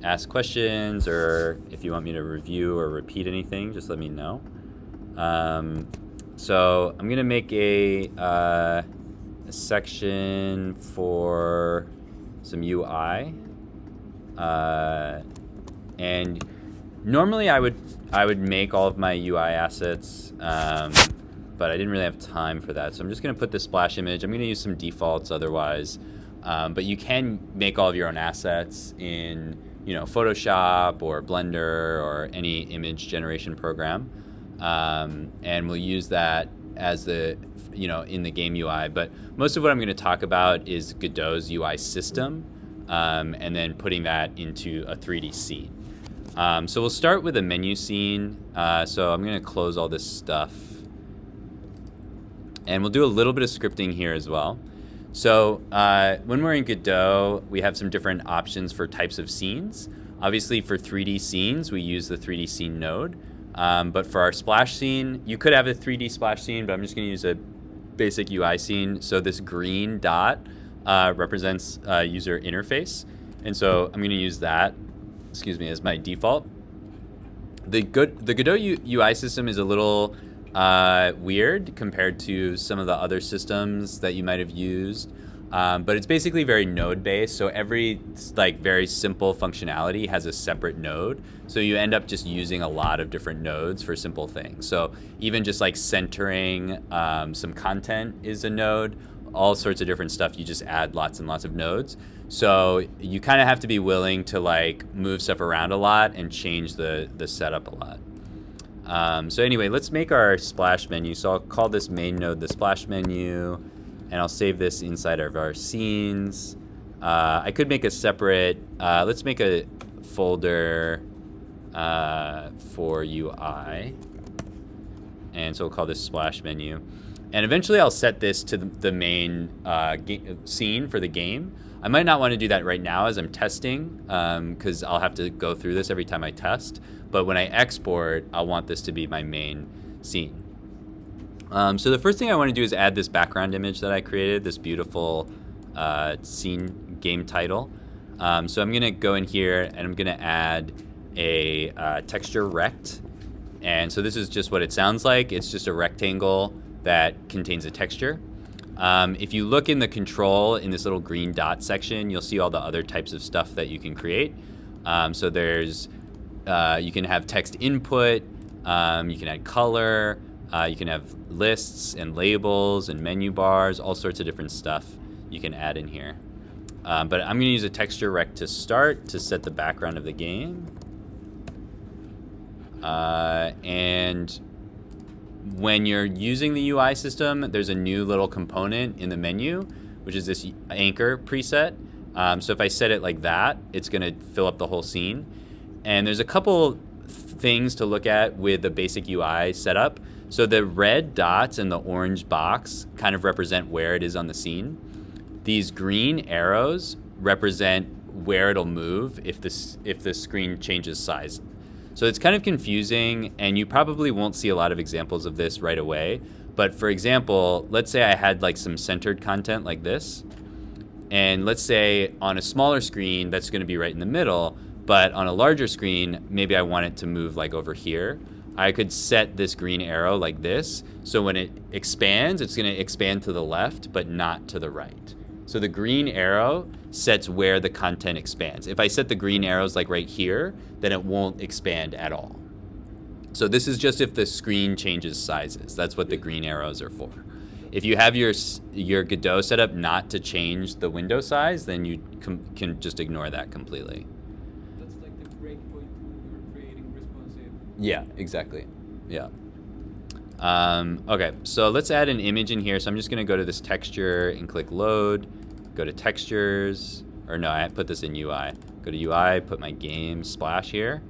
ask questions, or if you want me to review or repeat anything, just let me know. So I'm gonna make a section for some UI, and normally I would make all of my UI assets, but I didn't really have time for that. So I'm just gonna put the splash image. I'm gonna use some defaults otherwise, but you can make all of your own assets in Photoshop or Blender or any image generation program, and we'll use that as the in the game UI. But most of what I'm going to talk about is Godot's UI system, and then putting that into a 3D scene. So we'll start with a menu scene. So I'm going to close all this stuff, and we'll do a little bit of scripting here as well. So when we're in Godot, we have some different options for types of scenes. Obviously, for 3D scenes, we use the 3D scene node. But for our splash scene, you could have a 3D splash scene, but I'm just going to use a basic UI scene. So this green dot represents user interface. And so I'm going to use that, as my default. The Godot UI system is a little weird compared to some of the other systems that you might have used. But it's basically very node-based, so every very simple functionality has a separate node. So you end up just using a lot of different nodes for simple things. So even just centering some content is a node. All sorts of different stuff. You just add lots and lots of nodes. So you kind of have to be willing to move stuff around a lot and change the setup a lot. So anyway, let's make our splash menu. So I'll call this main node the splash menu. And I'll save this inside of our scenes. I could make a separate, let's make a folder for UI. And so we'll call this splash menu. And eventually I'll set this to the main scene for the game. I might not want to do that right now as I'm testing, because I'll have to go through this every time I test. But when I export, I'll want this to be my main scene. So the first thing I want to do is add this background image that I created, this beautiful scene game title. So I'm going to go in here and I'm going to add a texture rect. And so this is just what it sounds like. It's just a rectangle that contains a texture. If you look in the control in this little green dot section, you'll see all the other types of stuff that you can create. So there's, you can have text input, you can add color, you can have lists and labels and menu bars, all sorts of different stuff you can add in here. But I'm going to use a texture rect to start to set the background of the game. And when you're using the UI system, there's a new little component in the menu, which is this anchor preset. So if I set it like that, it's going to fill up the whole scene. And there's a couple things to look at with the basic UI setup. So the red dots and the orange box kind of represent where it is on the scene. These green arrows represent where it'll move if the screen changes size. So it's kind of confusing, and you probably won't see a lot of examples of this right away. But for example, let's say I had some centered content like this. And let's say on a smaller screen, that's going to be right in the middle. But on a larger screen, maybe I want it to move over here. I could set this green arrow like this. So when it expands, it's going to expand to the left, but not to the right. So the green arrow sets where the content expands. If I set the green arrows right here, then it won't expand at all. So this is just if the screen changes sizes. That's what the green arrows are for. If you have your Godot set up not to change the window size, then you can just ignore that completely. That's like the breakpoint when you're creating responsive. Yeah, exactly. Yeah. Okay, so let's add an image in here. So I'm just going to go to this texture and click load, go to textures, or no, I put this in UI. Go to UI, put my game splash here.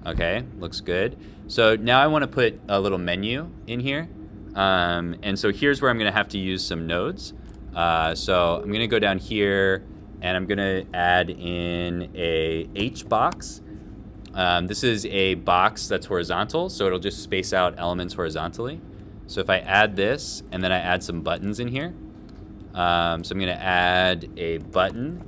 Okay, looks good. So now I want to put a little menu in here. And so here's where I'm going to have to use some nodes. So I'm going to go down here and I'm going to add in a H box. This is a box that's horizontal, so it'll just space out elements horizontally. So if I add this, and then I add some buttons in here. So I'm going to add a button,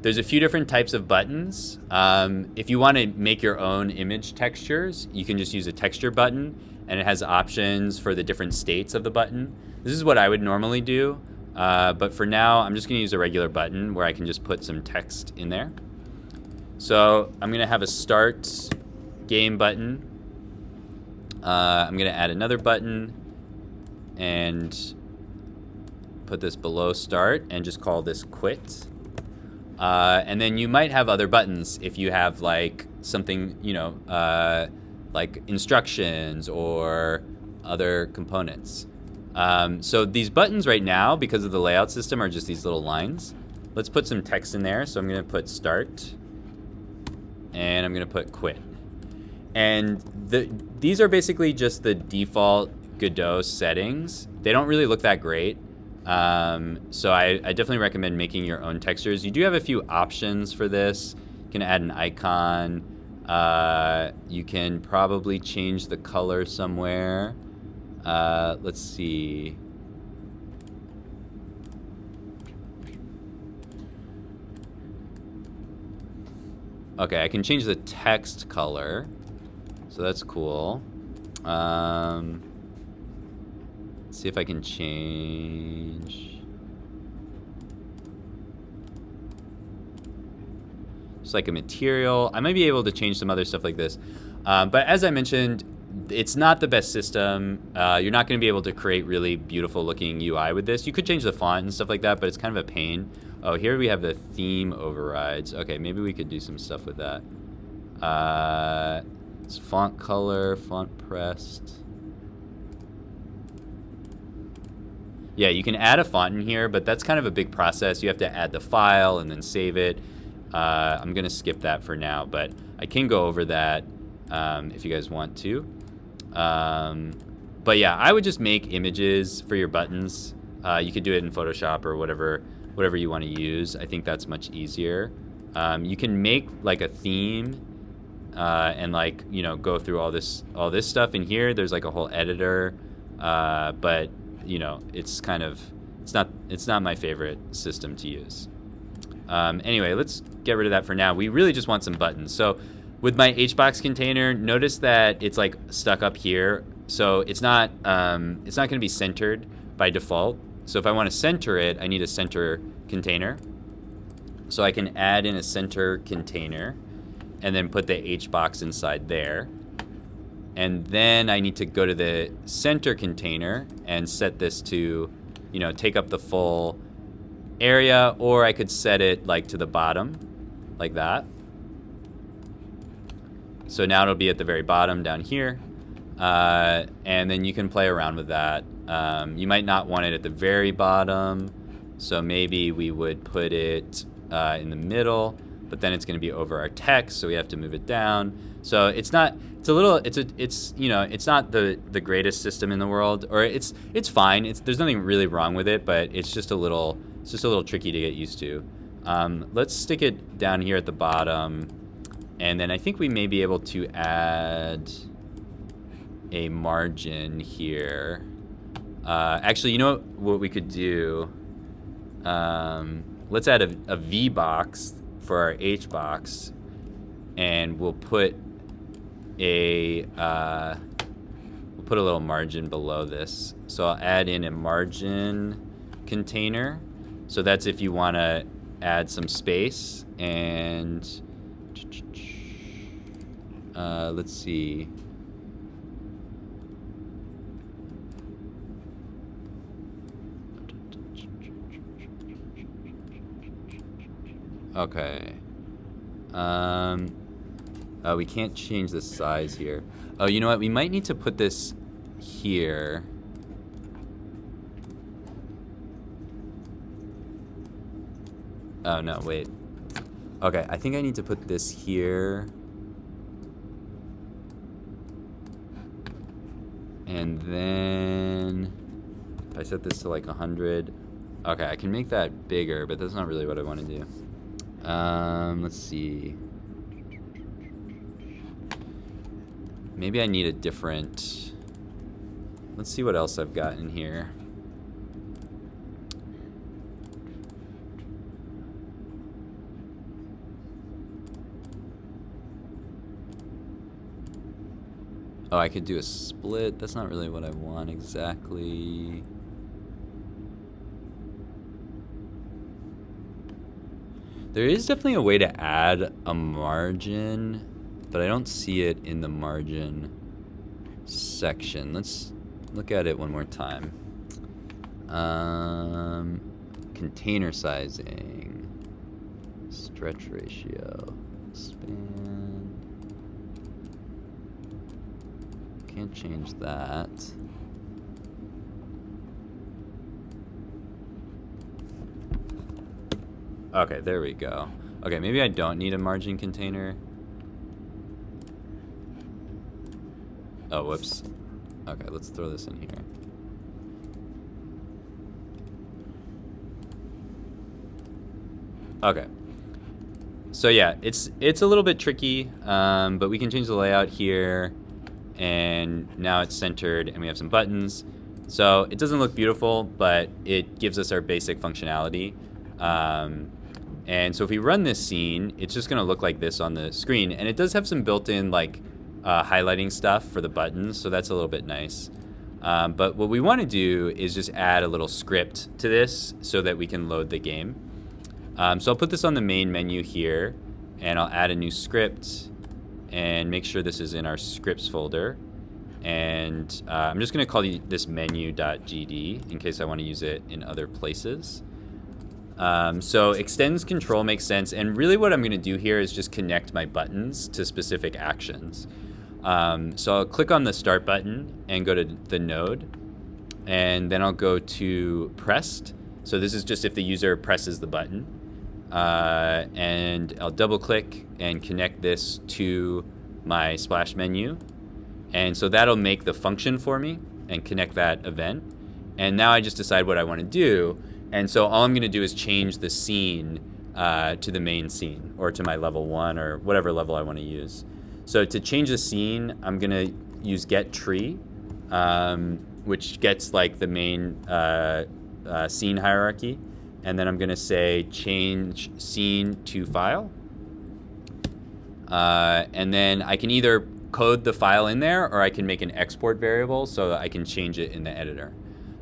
there's a few different types of buttons. If you want to make your own image textures, you can just use a texture button, and it has options for the different states of the button. This is what I would normally do, but for now, I'm just going to use a regular button where I can just put some text in there. So I'm going to have a start game button. I'm going to add another button and put this below start and just call this quit. And then you might have other buttons if you have like something, like instructions or other components. So these buttons right now, because of the layout system, are just these little lines. Let's put some text in there. So I'm going to put start and I'm going to put quit. And these are basically just the default Godot settings. They don't really look that great. So I definitely recommend making your own textures. You do have a few options for this. You can add an icon. You can probably change the color somewhere. Let's see. Okay, I can change the text color. So that's cool. Let's see if I can change. Just like a material. I might be able to change some other stuff like this. But as I mentioned, it's not the best system. You're not going to be able to create really beautiful looking UI with this. You could change the font and stuff like that, but it's kind of a pain. Oh, here we have the theme overrides. Okay, maybe we could do some stuff with that. It's font color, font pressed. Yeah, you can add a font in here, but that's kind of a big process. You have to add the file and then save it. I'm going to skip that for now, but I can go over that if you guys want to. But yeah, I would just make images for your buttons. You could do it in Photoshop or whatever you want to use. I think that's much easier. You can make like a theme and like, go through all this stuff in here. There's like a whole editor, but it's not my favorite system to use. Anyway, let's get rid of that for now. We really just want some buttons. So with my HBox container, notice that it's like stuck up here. So it's not going to be centered by default. So if I want to center it, I need a center container. So I can add in a center container and then put the HBox inside there. And then I need to go to the center container and set this to, take up the full area, or I could set it like to the bottom, like that. So now it'll be at the very bottom down here. And then you can play around with that. You might not want it at the very bottom. So maybe we would put it in the middle, but then it's going to be over our text, so we have to move it down. So it's not the greatest system in the world, or it's fine. There's nothing really wrong with it, but it's just a little tricky to get used to. Let's stick it down here at the bottom, and then I think we may be able to add a margin here. Actually, you know what we could do? Let's add a V box for our H box, and we'll put a little margin below this. So I'll add in a margin container. So that's if you want to add some space. And let's see. Okay. We can't change the size here. Oh, you know what? We might need to put this here. Oh, no, wait. Okay, I think I need to put this here. And then if I set this to like 100. Okay, I can make that bigger, but that's not really what I want to do. Let's see. Maybe I need a different... Let's see what else I've got in here. Oh, I could do a split. That's not really what I want exactly. There is definitely a way to add a margin, but I don't see it in the margin section. Let's look at it one more time. Container sizing, stretch ratio, expand. Can't change that. Okay, there we go. Okay, maybe I don't need a margin container. Oh, whoops. Okay, let's throw this in here. Okay. So yeah, it's a little bit tricky, but we can change the layout here, and now it's centered, and we have some buttons. So it doesn't look beautiful, but it gives us our basic functionality. And so if we run this scene, it's just gonna look like this on the screen, and it does have some built-in like highlighting stuff for the buttons, so that's a little bit nice. But what we want to do is just add a little script to this so that we can load the game. So I'll put this on the main menu here, and I'll add a new script and make sure this is in our scripts folder. And I'm just going to call this menu.gd in case I want to use it in other places. So extends control makes sense, and really what I'm going to do here is just connect my buttons to specific actions. So I'll click on the start button and go to the node, and then I'll go to pressed. So this is just if the user presses the button. And I'll double click and connect this to my splash menu. And so that'll make the function for me and connect that event. And now I just decide what I want to do. And so all I'm going to do is change the scene to the main scene, or to my level 1, or whatever level I want to use. So to change the scene, I'm going to use get tree, which gets like the main scene hierarchy. And then I'm going to say change scene to file. And then I can either code the file in there, or I can make an export variable so that I can change it in the editor.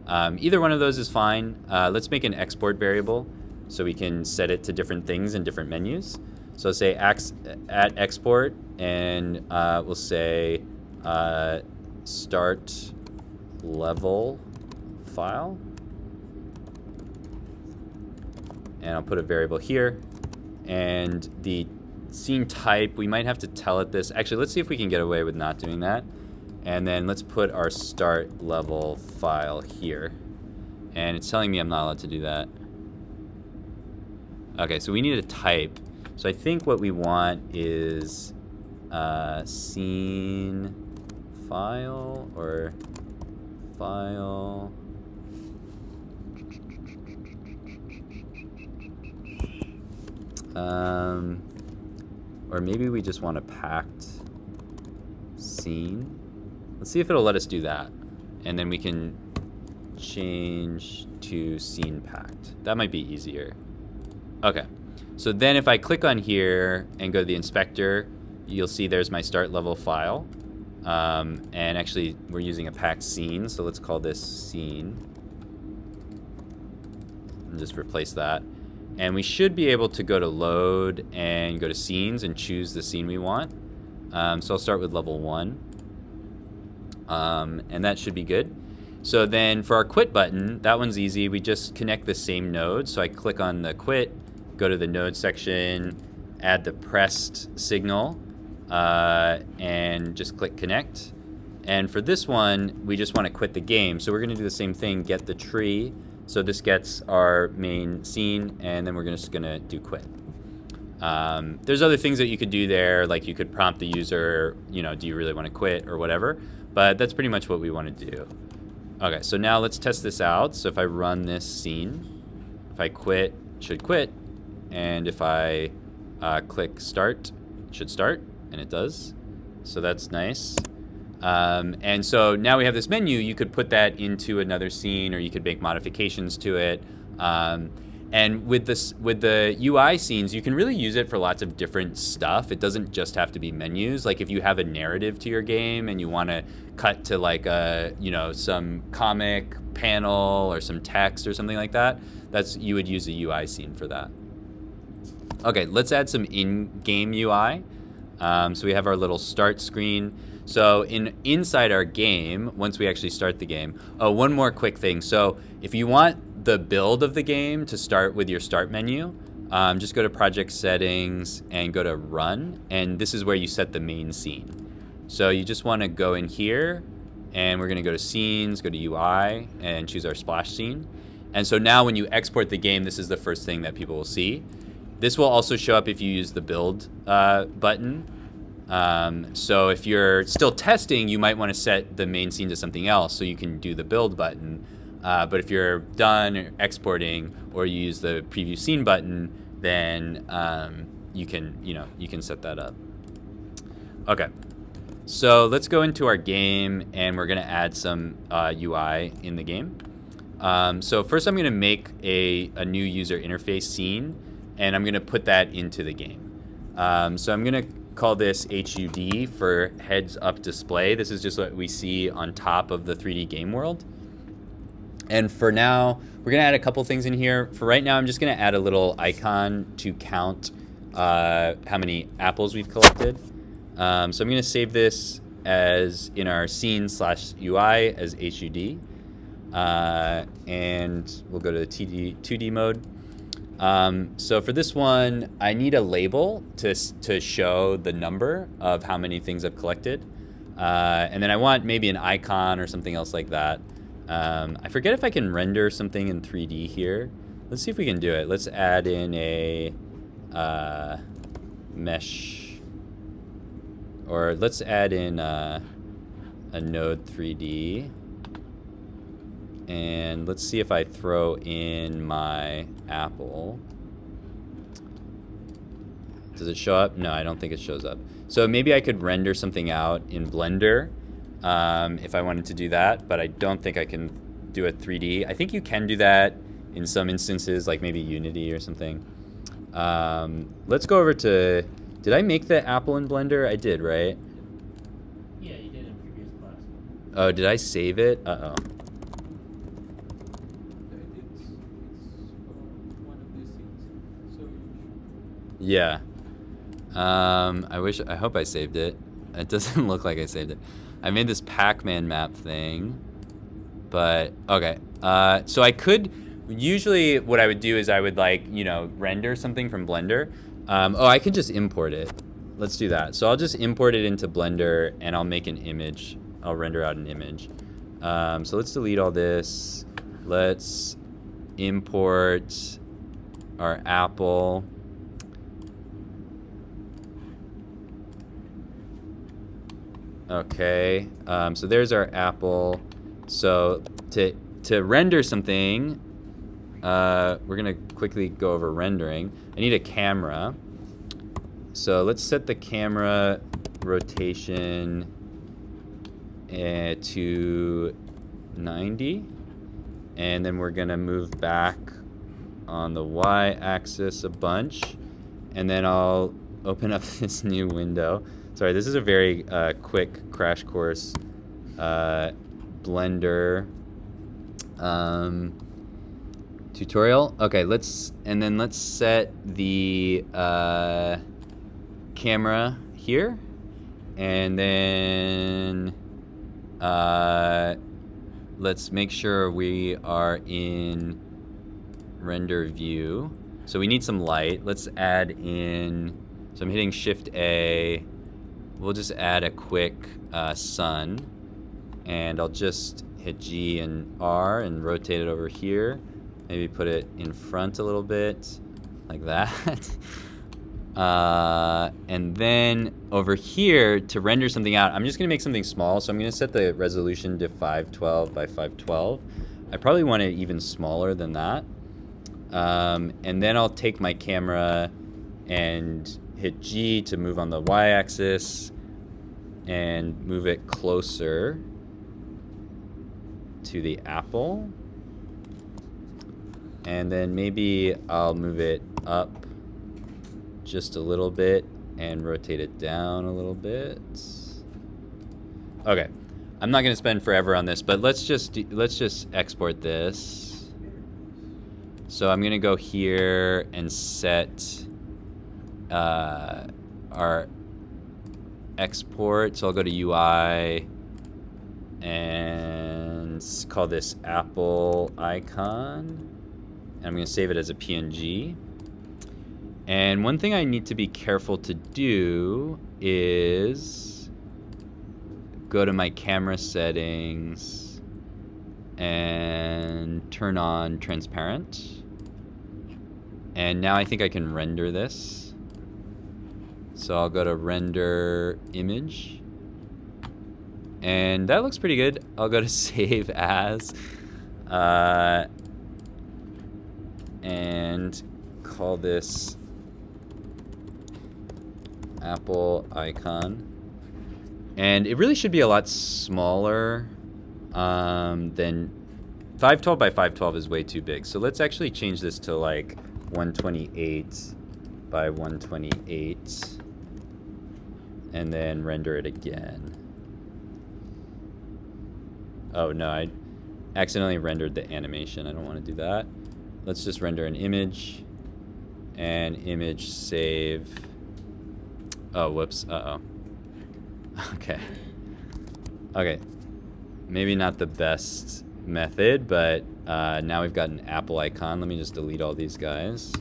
Either one of those is fine. Let's make an export variable so we can set it to different things in different menus. So I'll say at export, and we'll say start level file. And I'll put a variable here. And the scene type, we might have to tell it this. Actually, let's see if we can get away with not doing that. And then let's put our start level file here. And it's telling me I'm not allowed to do that. Okay, so we need a type. So I think what we want is scene file, or file. Or maybe we just want a packed scene. Let's see if it'll let us do that. And then we can change to scene packed. That might be easier. Okay. So then if I click on here and go to the inspector, you'll see there's my start level file. And actually we're using a packed scene, so let's call this scene. And just replace that. And we should be able to go to load and go to scenes and choose the scene we want. So I'll start with level 1. And that should be good. So then for our quit button, that one's easy. We just connect the same node. So I click on the quit, go to the node section, add the pressed signal, and just click connect. And for this one, we just want to quit the game. So we're going to do the same thing, get the tree. So this gets our main scene, and then we're just going to do quit. There's other things that you could do there, like you could prompt the user, do you really want to quit or whatever, but that's pretty much what we want to do. Okay, so now let's test this out. So if I run this scene, if I quit, it should quit, and if I click start, it should start, and it does. So that's nice. And so now we have this menu. You could put that into another scene, or you could make modifications to it. And with the UI scenes, you can really use it for lots of different stuff. It doesn't just have to be menus. Like if you have a narrative to your game and you want to cut to like a, some comic panel or some text or something like that, you would use a UI scene for that. Okay, let's add some in-game UI. So we have our little start screen. So inside our game, once we actually start the game, one more quick thing. So if you want the build of the game to start with your start menu, just go to project settings and go to run, and this is where you set the main scene. So you just want to go in here, and we're going to go to scenes, go to UI, and choose our splash scene. And so now when you export the game, this is the first thing that people will see. This will also show up if you use the build button. So if you're still testing, you might want to set the main scene to something else so you can do the build button. But if you're done exporting or you use the preview scene button, then you can set that up. Okay, so let's go into our game, and we're gonna add some UI in the game. So first I'm gonna make a new user interface scene, and I'm gonna put that into the game. So I'm gonna call this HUD for heads up display. This is just what we see on top of the 3D game world. And for now, we're gonna add a couple things in here. For right now, I'm just gonna add a little icon to count how many apples we've collected. So I'm gonna save this as in our scene/UI as HUD. And we'll go to the 2D mode. So for this one, I need a label to show the number of how many things I've collected. And then I want maybe an icon or something else like that. I forget if I can render something in 3D here. Let's see if we can do it. Let's add in a mesh, or let's add in a node 3D. And let's see if I throw in my apple. Does it show up? No, I don't think it shows up. So maybe I could render something out in Blender if I wanted to do that, but I don't think I can do it 3D. I think you can do that in some instances, like maybe Unity or something. Let's go over to, did I make the apple in Blender? I did, right? Yeah, you did in previous class. Oh, did I save it? Uh-oh. It's one of these things. So Yeah. I hope I saved it. It doesn't look like I saved it. I made this Pac-Man map thing, but okay. So I could, usually what I would do is I would render something from Blender. I could just import it. Let's do that. So I'll just import it into Blender, and I'll make an image. I'll render out an image. So let's delete all this. Let's import our apple. Okay, so there's our apple. So to render something, we're gonna quickly go over rendering. I need a camera. So let's set the camera rotation to 90. And then we're gonna move back on the y-axis a bunch. And then I'll open up this new window. Sorry, this is a very quick crash course Blender tutorial. Okay, let's set the camera here, and then let's make sure we are in render view. So we need some light. Let's add in, so I'm hitting Shift A. We'll just add a quick sun, and I'll just hit G and R and rotate it over here. Maybe put it in front a little bit, like that. And then over here, to render something out, I'm just gonna make something small. So I'm gonna set the resolution to 512 by 512. I probably want it even smaller than that. And then I'll take my camera and hit G to move on the y-axis and move it closer to the apple. And then maybe I'll move it up just a little bit and rotate it down a little bit. Okay, I'm not gonna spend forever on this, but let's just export this. So I'm gonna go here and set our export. So I'll go to UI and call this Apple icon. And I'm gonna save it as a PNG. And one thing I need to be careful to do is go to my camera settings and turn on transparent. And now I think I can render this. So I'll go to render image. And that looks pretty good. I'll go to save as. And call this Apple icon. And it really should be a lot smaller than 512 by 512 is way too big. So let's actually change this to like 128 by 128 and then render it again. Oh no, I accidentally rendered the animation. I don't want to do that. Let's just render an image and image save. Oh, whoops. Uh-oh. Okay. Okay. Maybe not the best method, but now we've got an Apple icon. Let me just delete all these guys.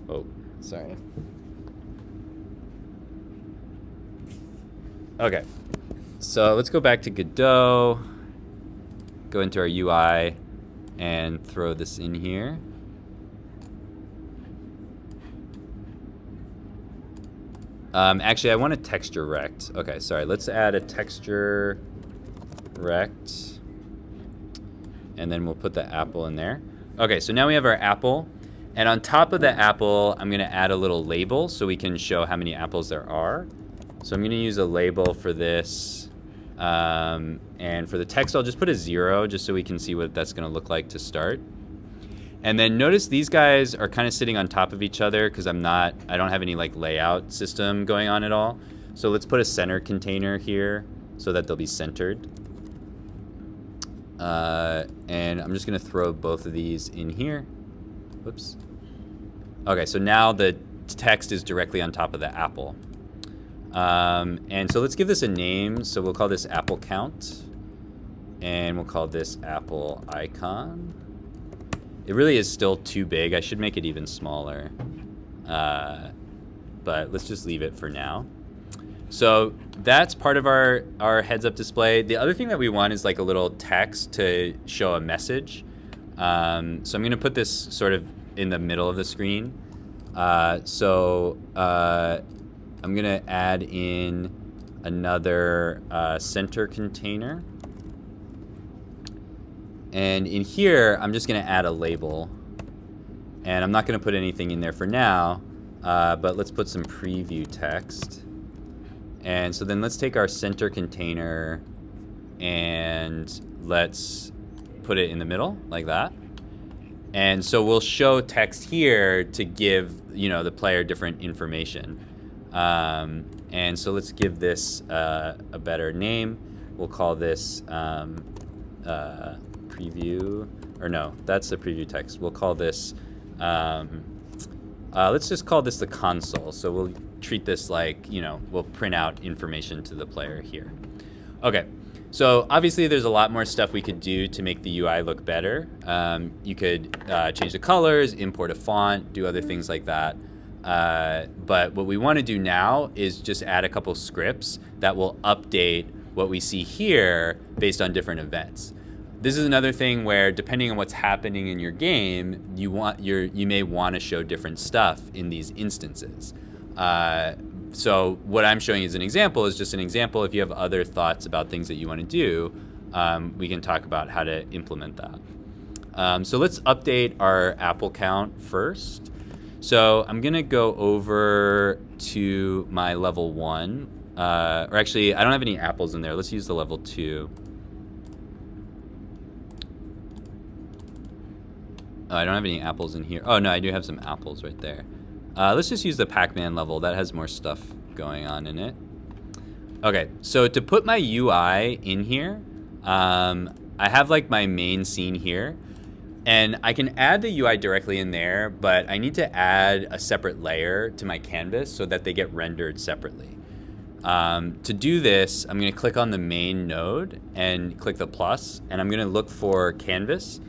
Oh, sorry. Okay. So let's go back to Godot. Go into our UI and throw this in here. Actually, I want a texture rect. Okay, sorry. Let's add a texture rect. And then we'll put the apple in there. Okay, so now we have our apple. And on top of the apple, I'm going to add a little label so we can show how many apples there are. So I'm going to use a label for this. And for the text, I'll just put a 0 just so we can see what that's going to look like to start. And then notice these guys are kind of sitting on top of each other because I don't have any like layout system going on at all. So let's put a center container here so that they'll be centered. And I'm just going to throw both of these in here. Whoops. Okay, so now the text is directly on top of the apple. And so let's give this a name. So we'll call this apple count. And we'll call this apple icon. It really is still too big. I should make it even smaller. But let's just leave it for now. So that's part of our heads-up display. The other thing that we want is like a little text to show a message. So I'm going to put this sort of in the middle of the screen. I'm going to add in another center container. And in here, I'm just going to add a label. And I'm not going to put anything in there for now, but let's put some preview text. And so then let's take our center container and let's put it in the middle like that. And so we'll show text here to give, the player different information. And so let's give this a better name. We'll call this preview, or no, that's the preview text. We'll call this, let's just call this the console. So we'll treat this like, we'll print out information to the player here. Okay, so obviously there's a lot more stuff we could do to make the UI look better. You could change the colors, import a font, do other things like that. But what we want to do now is just add a couple scripts that will update what we see here based on different events. This is another thing where, depending on what's happening in your game, you may want to show different stuff in these instances. So what I'm showing as an example is just an example. If you have other thoughts about things that you want to do, we can talk about how to implement that. So let's update our apple count first. So I'm going to go over to my level 1. Or actually, I don't have any apples in there. Let's use the level 2. Oh, I don't have any apples in here. Oh, no, I do have some apples right there. Let's just use the Pac-Man level. That has more stuff going on in it. Okay, so to put my UI in here, I have like my main scene here. And I can add the UI directly in there, but I need to add a separate layer to my canvas so that they get rendered separately. To do this, I'm going to click on the main node and click the plus, and I'm going to look for canvas.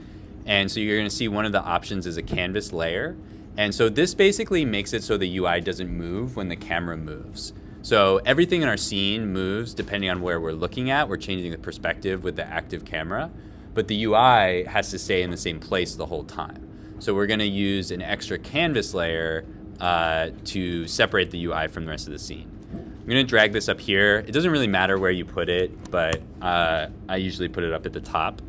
And so you're going to see one of the options is a canvas layer. And so this basically makes it so the UI doesn't move when the camera moves. So everything in our scene moves depending on where we're looking at. We're changing the perspective with the active camera. But the UI has to stay in the same place the whole time. So we're going to use an extra canvas layer to separate the UI from the rest of the scene. I'm going to drag this up here. It doesn't really matter where you put it, but I usually put it up at the top.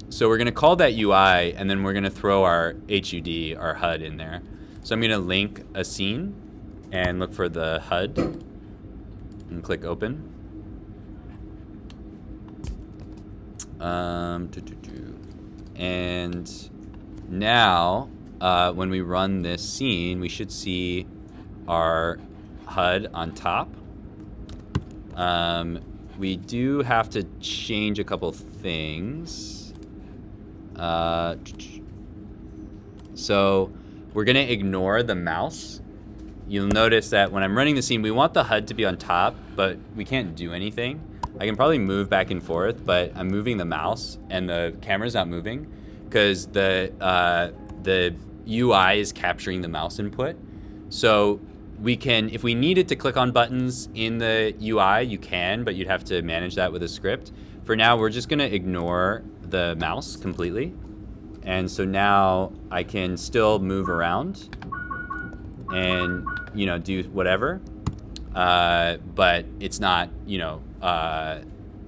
So we're going to call that UI, and then we're going to throw our HUD, our HUD, in there. So I'm going to link a scene and look for the HUD and click open. And now when we run this scene, we should see our HUD on top. We do have to change a couple things. So we're going to ignore the mouse. You'll notice that when I'm running the scene, we want the HUD to be on top, but we can't do anything. I can probably move back and forth, but I'm moving the mouse and the camera's not moving because the UI is capturing the mouse input. So we can, if we needed to click on buttons in the UI, you can, but you'd have to manage that with a script. For now, we're just gonna ignore the mouse completely. And so now I can still move around and, you know, do whatever. But it's not, you know,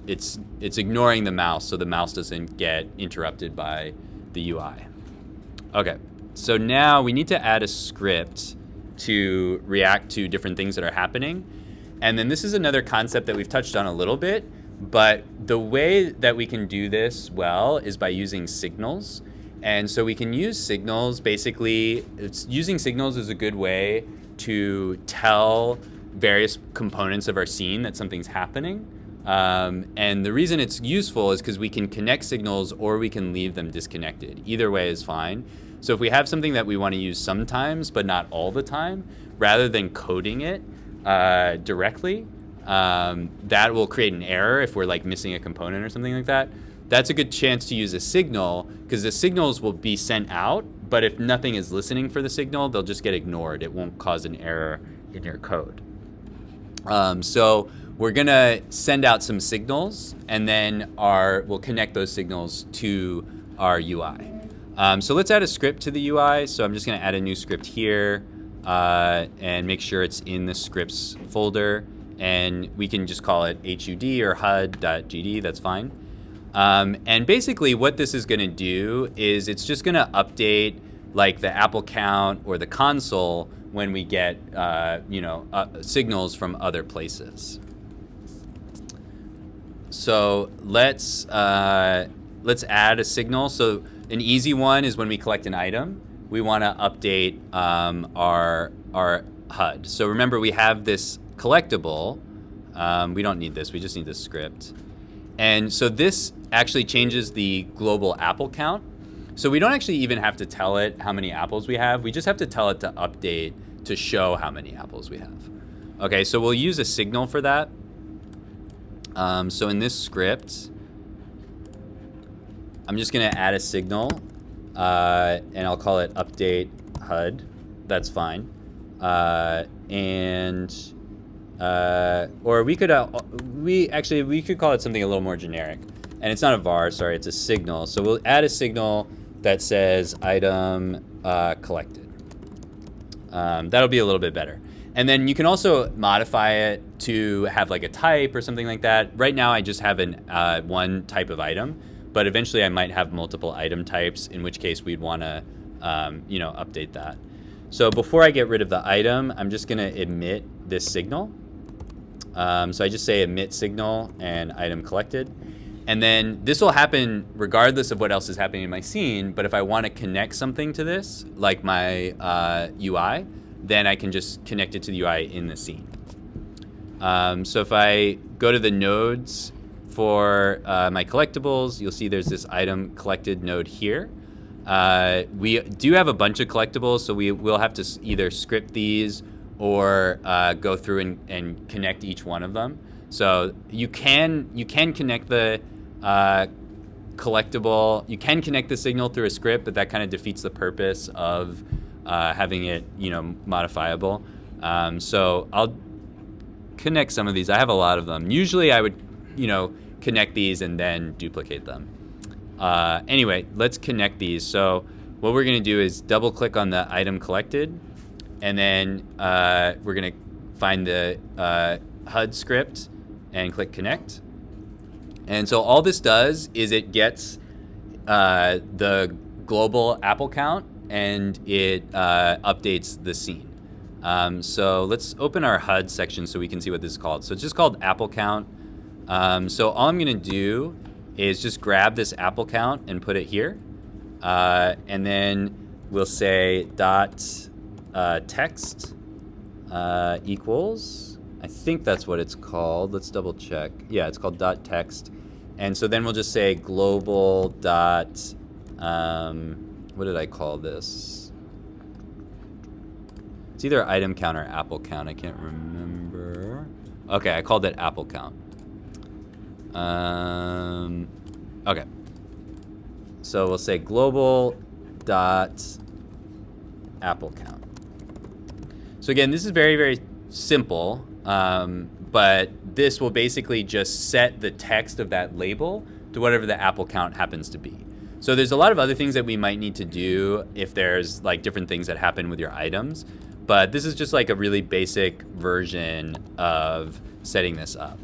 it's ignoring the mouse so the mouse doesn't get interrupted by the UI. Okay, so now we need to add a script to react to different things that are happening. And then this is another concept that we've touched on a little bit, but the way that we can do this well is by using signals. And so we can use signals, basically, using signals is a good way to tell various components of our scene that something's happening. And the reason it's useful is because we can connect signals or we can leave them disconnected. Either way is fine. So if we have something that we want to use sometimes, but not all the time, rather than coding it directly, that will create an error if we're like missing a component or something like that. That's a good chance to use a signal because the signals will be sent out, but if nothing is listening for the signal, they'll just get ignored. It won't cause an error in your code. So we're gonna send out some signals and then we'll connect those signals to our UI. So let's add a script to the UI. So I'm just gonna add a new script here and make sure it's in the scripts folder. And we can just call it HUD or HUD.gd, that's fine. And basically what this is gonna do is it's just gonna update like the apple count or the console when we get signals from other places. So let's add a signal. So an easy one is when we collect an item, we want to update our HUD. So remember, we have this collectible. We don't need this. We just need this script. And so this actually changes the global apple count. So we don't actually even have to tell it how many apples we have. We just have to tell it to update to show how many apples we have. Okay, so we'll use a signal for that. So in this script, I'm just gonna add a signal and I'll call it update HUD. That's fine. Or we could call it something a little more generic. And it's not a var, sorry, it's a signal. So we'll add a signal that says item collected. That'll be a little bit better. And then you can also modify it to have like a type or something like that. Right now I just have one type of item, but eventually I might have multiple item types, in which case we'd want to update that. So before I get rid of the item, I'm just going to emit this signal. So I just say emit signal and item collected. And then this will happen regardless of what else is happening in my scene. But if I want to connect something to this, like my UI, then I can just connect it to the UI in the scene. So if I go to the nodes for my collectibles, you'll see there's this item collected node here. We do have a bunch of collectibles, so we will have to either script these or go through and connect each one of them. So you can connect the collectible, you can connect the signal through a script, but that kind of defeats the purpose of having it, modifiable. So I'll connect some of these. I have a lot of them. Usually I would, connect these and then duplicate them. Anyway, let's connect these. So what we're going to do is double click on the item collected, and then we're going to find the HUD script and click connect. And so all this does is it gets the global apple count and it updates the scene. So let's open our HUD section so we can see what this is called. So it's just called apple count. So all I'm going to do is just grab this apple count and put it here. And then we'll say dot text equals, I think that's what it's called. Let's double check. Yeah, it's called dot text. And so then we'll just say global dot, what did I call this? It's either item count or apple count. I can't remember. Okay, I called it apple count. Okay. So we'll say global dot apple count. So again, this is very, very simple, but this will basically just set the text of that label to whatever the apple count happens to be. So there's a lot of other things that we might need to do if there's like different things that happen with your items, but this is just like a really basic version of setting this up.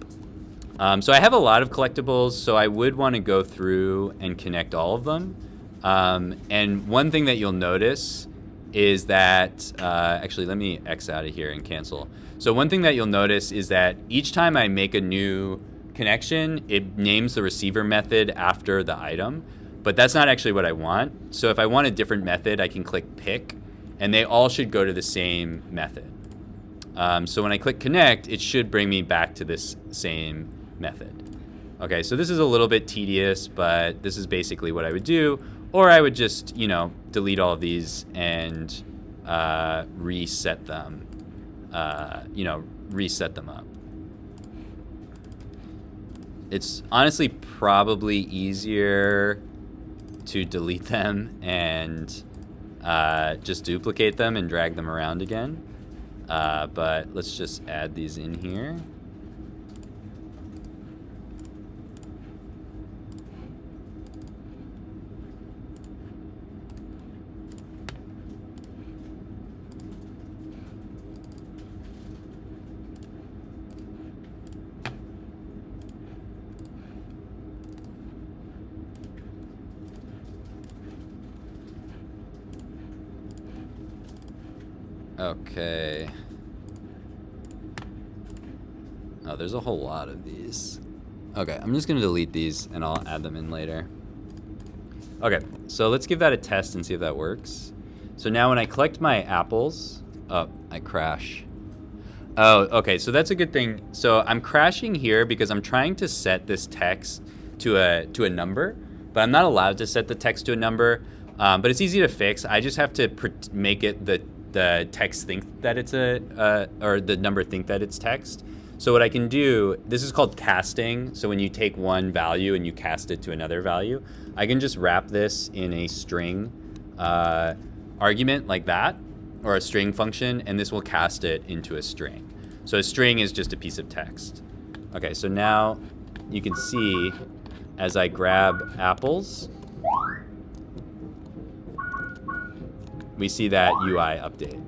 So I have a lot of collectibles, so I would want to go through and connect all of them. And one thing that you'll notice is that, actually let me X out of here and cancel. So one thing that you'll notice is that each time I make a new connection, it names the receiver method after the item, but that's not actually what I want. So if I want a different method, I can click pick, and they all should go to the same method. So when I click connect, it should bring me back to this same method. Okay, so this is a little bit tedious, but this is basically what I would do. Or I would just, delete all of these and reset them, reset them up. It's honestly probably easier to delete them and just duplicate them and drag them around again. But let's just add these in here. Okay. Oh, there's a whole lot of these. Okay, I'm just gonna delete these and I'll add them in later. Okay, so let's give that a test and see if that works. So now when I collect my apples, oh, I crash. Oh, okay, so that's a good thing. So I'm crashing here because I'm trying to set this text to a number, but I'm not allowed to set the text to a number. But it's easy to fix. I just have to make it the text think that it's or the number think that it's text. So what I can do, this is called casting. So when you take one value and you cast it to another value, I can just wrap this in a string argument like that, or a string function, and this will cast it into a string. So a string is just a piece of text. Okay, so now you can see as I grab apples, we see that UI update.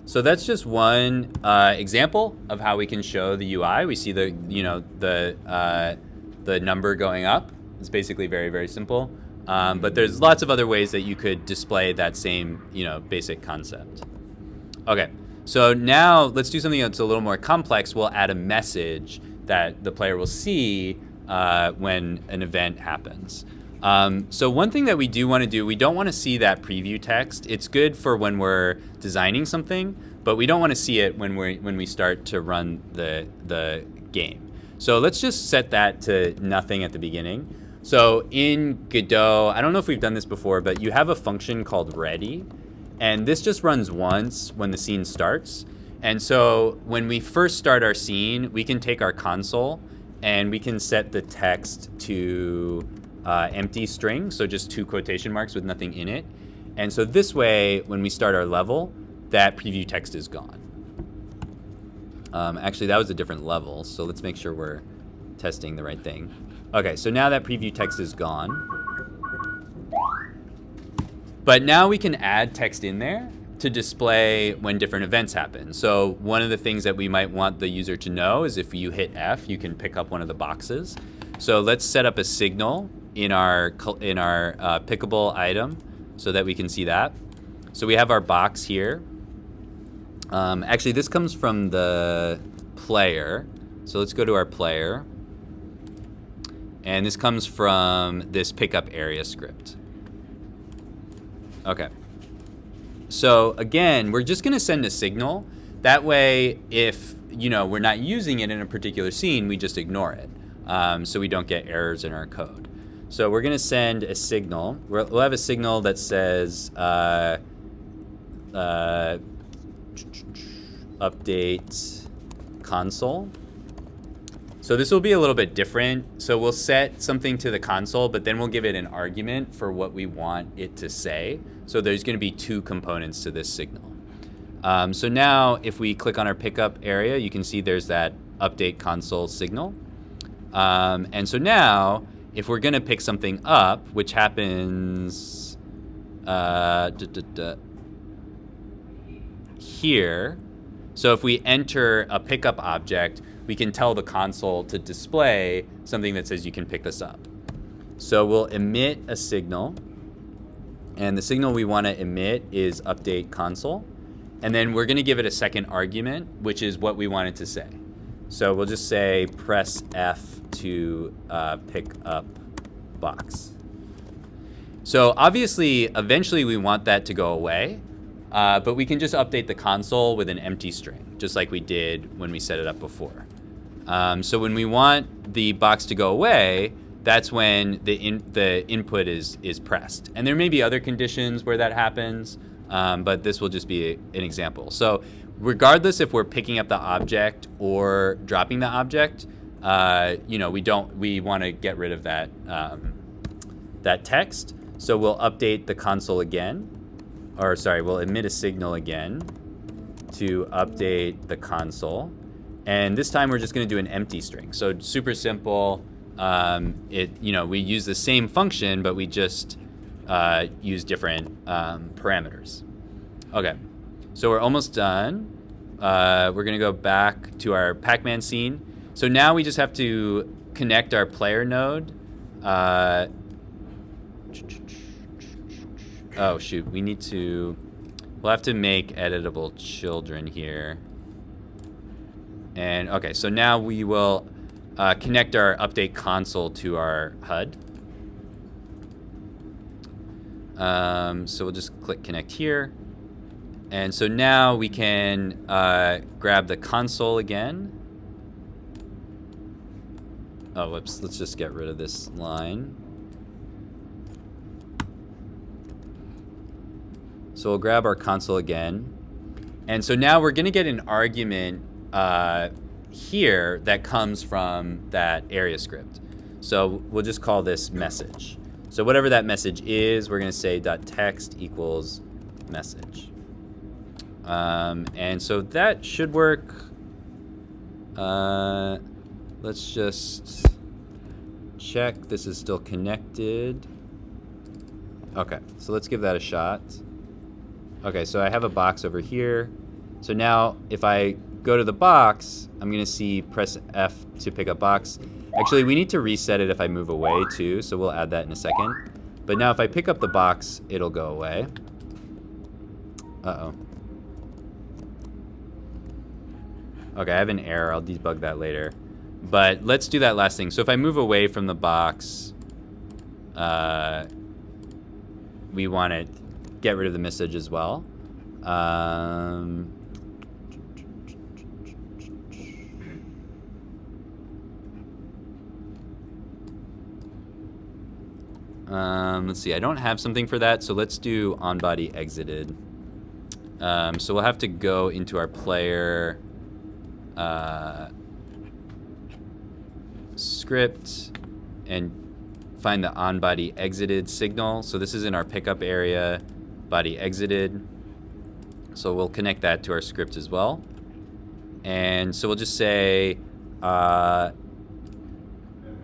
So that's just one example of how we can show the UI. We see the number going up. It's basically very, very simple. But there's lots of other ways that you could display that same basic concept. Okay, So now let's do something that's a little more complex. We'll add a message that the player will see when an event happens. So one thing that we do want to do, we don't want to see that preview text. It's good for when we're designing something, but we don't want to see it when we start to run the game. So let's just set that to nothing at the beginning. So in Godot, I don't know if we've done this before, but you have a function called ready. And this just runs once when the scene starts. And so when we first start our scene, we can take our console and we can set the text to empty string, so just 2 quotation marks with nothing in it. And so this way, when we start our level, that preview text is gone. Actually, that was a different level, so let's make sure we're testing the right thing. Okay, so now that preview text is gone. But now we can add text in there to display when different events happen. So one of the things that we might want the user to know is if you hit F, you can pick up one of the boxes. So let's set up a signal in our pickable item so that we can see that. So we have our box here. Actually, this comes from the player. So let's go to our player. And this comes from this pickup area script. Okay. So again, we're just going to send a signal. That way, if we're not using it in a particular scene, we just ignore it, so we don't get errors in our code. So we're going to send a signal. We'll have a signal that says update console. So this will be a little bit different. So we'll set something to the console, but then we'll give it an argument for what we want it to say. So there's going to be 2 components to this signal. So now if we click on our pickup area, you can see there's that update console signal. And so now if we're going to pick something up, which happens here. So if we enter a pickup object, we can tell the console to display something that says you can pick this up. So we'll emit a signal. And the signal we want to emit is update console. And then we're going to give it a second argument, which is what we want it to say. So we'll just say press F to pick up box. So obviously, eventually we want that to go away. But we can just update the console with an empty string, just like we did when we set it up before. So when we want the box to go away, that's when the input is pressed. And there may be other conditions where that happens, but this will just be an example. So regardless if we're picking up the object or dropping the object, we want to get rid of that that text. So we'll update the console again, we'll emit a signal again to update the console. And this time we're just going to do an empty string. So super simple. We use the same function, but we just use different parameters. Okay, so we're almost done. We're going to go back to our Pac-Man scene. So now we just have to connect our player node. Oh, shoot. We'll have to make editable children here. And okay, so now we will connect our update console to our HUD. So we'll just click connect here. And so now we can grab the console again. Oh, whoops, let's just get rid of this line. So we'll grab our console again. And so now we're gonna get an argument here that comes from that area script. So we'll just call this message. So whatever that message is, we're gonna say .text equals message. And so that should work. Let's just check this is still connected. Okay, so let's give that a shot. Okay, so I have a box over here. So now if I go to the box, I'm gonna see press F to pick up box. Actually, we need to reset it if I move away too, so we'll add that in a second. But now if I pick up the box, it'll go away. Uh-oh. Okay, I have an error. I'll debug that later. But let's do that last thing. So if I move away from the box, we want to get rid of the message as well. Let's see. I don't have something for that, so let's do on-body exited. So we'll have to go into our player script and find the on-body exited signal. So this is in our pickup area, body exited. So we'll connect that to our script as well. And so we'll just say,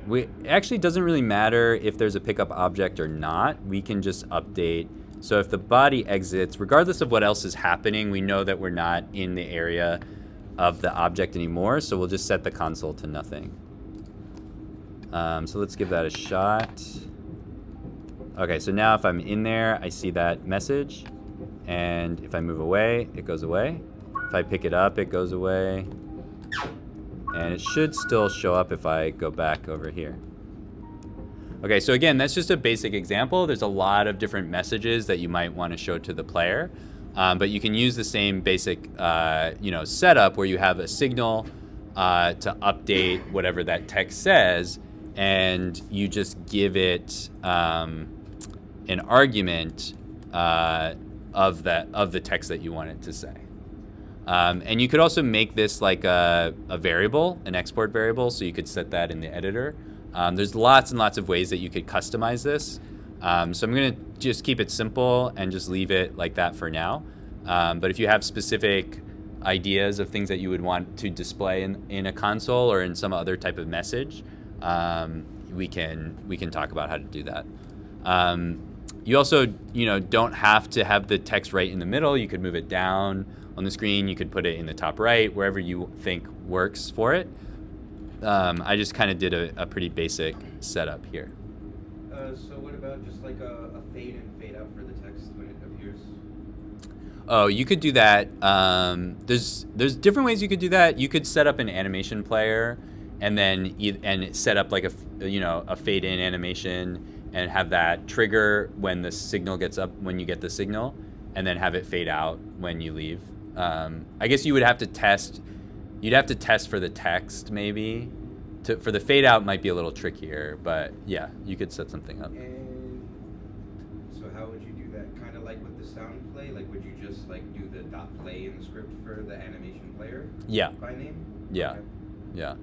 it actually doesn't really matter if there's a pickup object or not. We can just update. So if the body exits, regardless of what else is happening, we know that we're not in the area of the object anymore. So we'll just set the console to nothing. So let's give that a shot. Okay, so now if I'm in there, I see that message. And if I move away, it goes away. If I pick it up, it goes away. And it should still show up if I go back over here. Okay, so again, that's just a basic example. There's a lot of different messages that you might want to show to the player. But you can use the same basic setup where you have a signal to update whatever that text says, and you just give it an argument of the text that you want it to say. And you could also make this like a variable, an export variable, so you could set that in the editor. There's lots and lots of ways that you could customize this. So I'm going to just keep it simple and just leave it like that for now. But if you have specific ideas of things that you would want to display in a console or in some other type of message, we can talk about how to do that. You also don't have to have the text right in the middle. You could move it down on the screen. You could put it in the top right, wherever you think works for it. I just kind of did a pretty basic setup here. So what about just like a fade in, fade out for the text when it appears? Oh, you could do that. There's different ways you could do that. You could set up an animation player and then set up like a fade in animation and have that trigger when the signal gets up, when you get the signal, and then have it fade out when you leave. I guess you would have to test. You'd have to test for the text maybe. For the fade out might be a little trickier, but yeah, you could set something up. And so how would you do that? Kind of like with the sound play? Like would you just like do the dot play in the script for the animation player? Yeah. By name? Yeah. Okay. Yeah.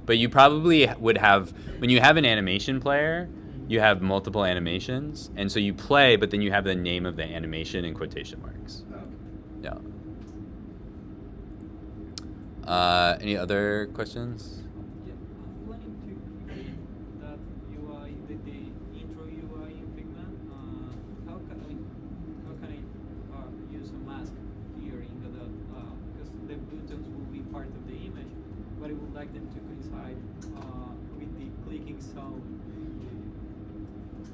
But you probably would have, when you have an animation player, you have multiple animations, and so you play, but then you have the name of the animation in quotation marks. Oh, okay. Yeah. Any other questions? Yeah, I'm planning to create that UI, the intro UI in Figma. How can I use a mask here in the because the buttons will be part of the image, but I would like them to coincide with the clicking sound in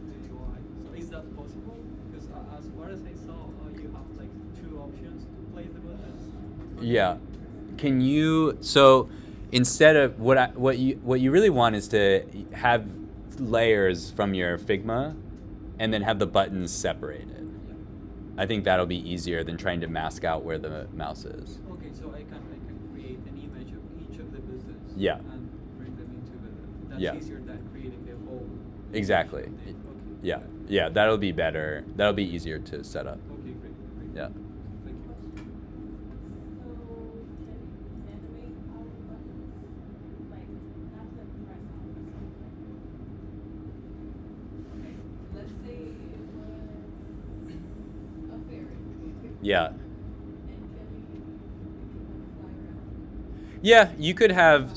the UI. So is that possible? Because as far as I saw, you have like two options to place the buttons. Yeah. Can you, so instead of what you really want is to have layers from your Figma and then have the buttons separated. I think that'll be easier than trying to mask out where the mouse is. Okay, so I can create an image of each of the buttons. Yeah. And bring them into the. That's Yeah. easier than creating the whole. Exactly. Okay. Yeah. Yeah, that'll be better. That'll be easier to set up. Okay, great. Yeah. Thank you. Let's say it was a ferry. Yeah. And can we fly around? Yeah, you could have,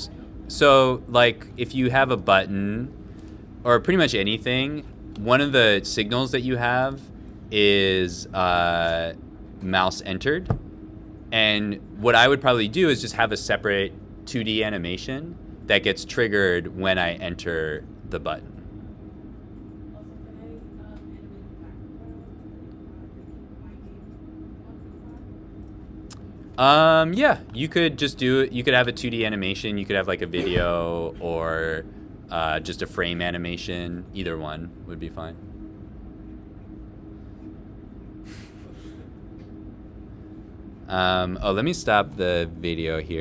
so like if you have a button or pretty much anything, one of the signals that you have is mouse entered. And what I would probably do is just have a separate 2D animation that gets triggered when I enter the button. Also, can I animate the background? My name on the Yeah, you could just do it. You could have a 2D animation. You could have like a video or just a frame animation. Either one would be fine. Oh, let me stop the video here.